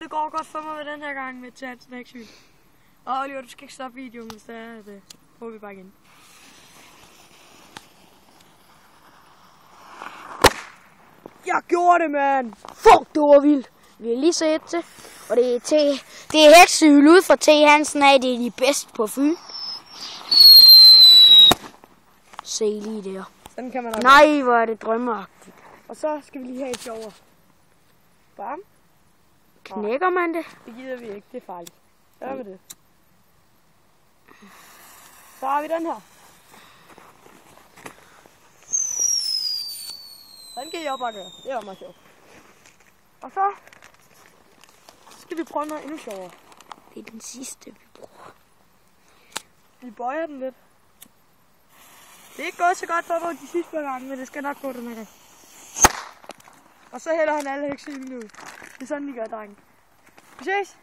det går godt for mig med den her gang med Chad Snacksyg. Og Oliver, du skal ikke stoppe videoen, hvis det er det. Prøver vi bare igen. Jeg gjorde det, mand! Fuck, det var vildt. Vi har lige set til. Og det er Heksehyl ud fra T. Hansen af. Det er de bedste på Fyn. Se lige der. Sådan kan man også. Nej, hvor er det drømmeagtigt. Og så skal vi lige have et sjovere. Bam. Knækker man det? Det gider vi ikke, det er farligt. Gør vi det. Så har vi den her. Den kan I også bare gøre. Det er meget sjovt. Og så skal vi prøve noget endnu sjovere. Det er den sidste, vi bruger. Vi bøjer den lidt. Det er ikke gået så godt for mig de sidste par gange, men det skal nok gå den her gang. Og så hælder han alle heksehylene ud. Det er sådan, vi gør, drenge. Vi ses!